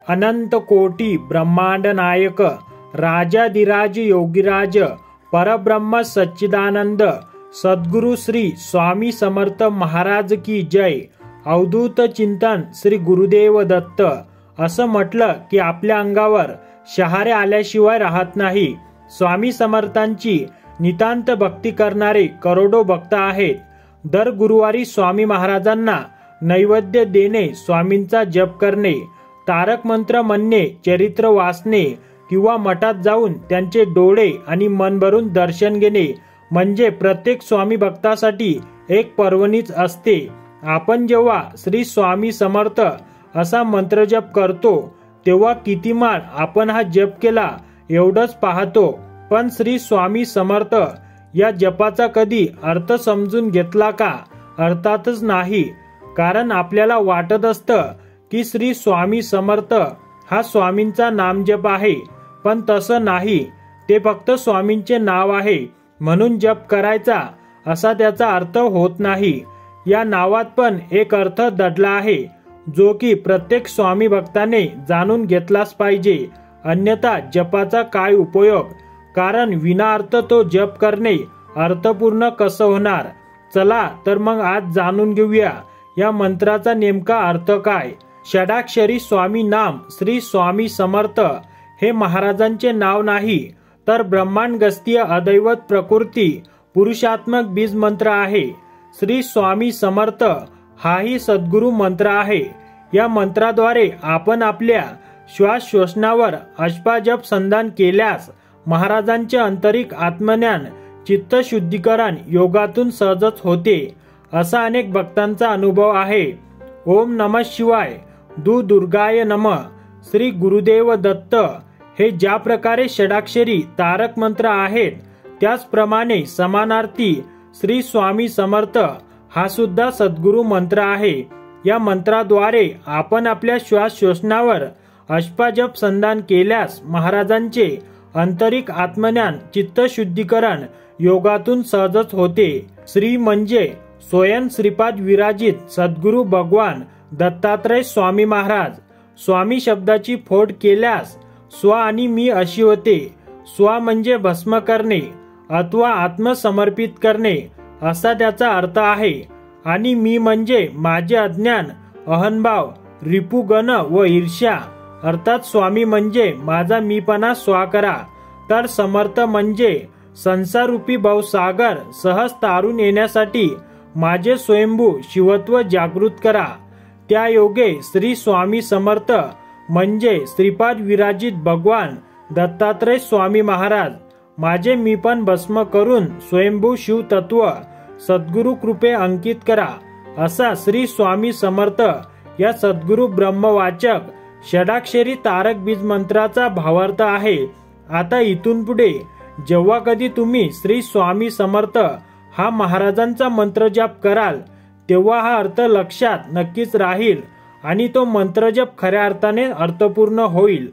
अनंत कोटी ब्रह्मांड नायक राजाधिराज योगीराज परब्रह्म सच्चिदानंद सद्गुरु श्री स्वामी समर्थ महाराज की जय। अवधूत चिंतन श्री गुरुदेव दत्त। असं म्हटलं की आपल्या अंगावर शहारे आल्याशिवाय राहत नाही। स्वामी समर्थांची नितांत भक्ती करणारे करोडो भक्त आहेत। दर गुरुवारी स्वामी महाराजांना नैवेद्य देणे, स्वामींचा जप करणे, तारक मंत्र म्हणणे, चरित्र वाचणे किंवा मठात जाऊन त्यांचे डोळे आणि मन भरून दर्शन घेणे म्हणजे प्रत्येक स्वामी भक्तासाठी एक पर्वणीच असते। आपण जेव्हा श्री स्वामी समर्थ असा मंत्र जप करतो तेव्हा किती माळ आपण हा जप केला एवढंच पाहतो, पण श्री स्वामी समर्थ या जपाचा कधी अर्थ समजून घेतला का? अर्थातच नाही। कारण आपल्याला वाटत असतं की श्री स्वामी समर्थ हा स्वामींचा नामजप आहे, पण तसं नाही। ते फक्त स्वामींचे नाव आहे म्हणून जप करायचा असा त्याचा अर्थ होत नाही। या नावात पण एक अर्थ दडला आहे जो की प्रत्येक स्वामी भक्ताने जाणून घेतलाच पाहिजे, अन्यथा जपाचा काय उपयोग? कारण विना अर्थ तो जप करणे अर्थपूर्ण कसं होणार? चला तर मग आज जाणून घेऊया या मंत्राचा नेमका अर्थ काय। षडाक्षरी स्वामी नाम श्री स्वामी समर्थ हे महाराजांचे नाव नाही, तर ब्रह्मांडगस्तीय अदैवत प्रकृती पुरुषात्मक बीज मंत्र आहे। श्री स्वामी समर्थ हाही सद्गुरु मंत्र आहे। या मंत्राद्वारे आपण आपल्या श्वास श्वसनावर अष्टाजप संधान केल्यास महाराजांचे आंतरिक आत्मज्ञान चित्त शुद्धीकरण योगातून सहजच होते, असा अनेक भक्तांचा अनुभव आहे। ओम नमः शिवाय, दुर्गाय नमः, श्री गुरुदेव दत्त हे ज्या प्रकारे षडाक्षरी तारक मंत्र आहेत त्याचप्रमाणे समानार्थी श्री स्वामी समर्थ हा सुद्धा सद्गुरु मंत्र आहे। या मंत्राद्वारे आपण आपल्या श्वास श्वसनावर अष्टाजप संधान केल्यास महाराजांचे आंतरिक आत्मज्ञान चित्त शुद्धीकरण योगातून सहजच होते। श्री म्हणजे स्वयं श्रीपाद विराजित सद्गुरु भगवान दत्तात्रय स्वामी महाराज। स्वामी शब्दाची फोड केल्यास स्व आणि मी अशी होते। स्व म्हणजे भस्म करणे अथवा आत्मसमर्पित करणे असा त्याचा अर्थ आहे, आणि मी म्हणजे माझे अज्ञान, अहंभाव, रिपुगण व ईर्ष्या, अर्थात स्वामी म्हणजे माझा मीपणा स्वा करा। तर समर्थ म्हणजे संसाररूपी भवसागर सहज तारून येण्यासाठी माझे स्वयंभू शिवत्व जागृत करा। त्या योगे श्री स्वामी समर्थ म्हणजे श्रीपाद विराजित भगवान दत्तात्रय स्वामी महाराज माझे मीपण भस्म करून स्वयंभू शिव तत्व सद्गुरु कृपे अंकित करा, असा श्री स्वामी समर्थ या सद्गुरु ब्रह्मवाचक षडाक्षरी तारक बीज मंत्राचा भावार्थ आहे। आता इथून पुढे जेव्हा कधी तुम्ही श्री स्वामी समर्थ हा महाराजांचा मंत्र जप कराल तेव्हा हा अर्थ लक्षात नक्कीच राहील आणि तो मंत्रजप खऱ्या अर्थाने अर्थपूर्ण होईल।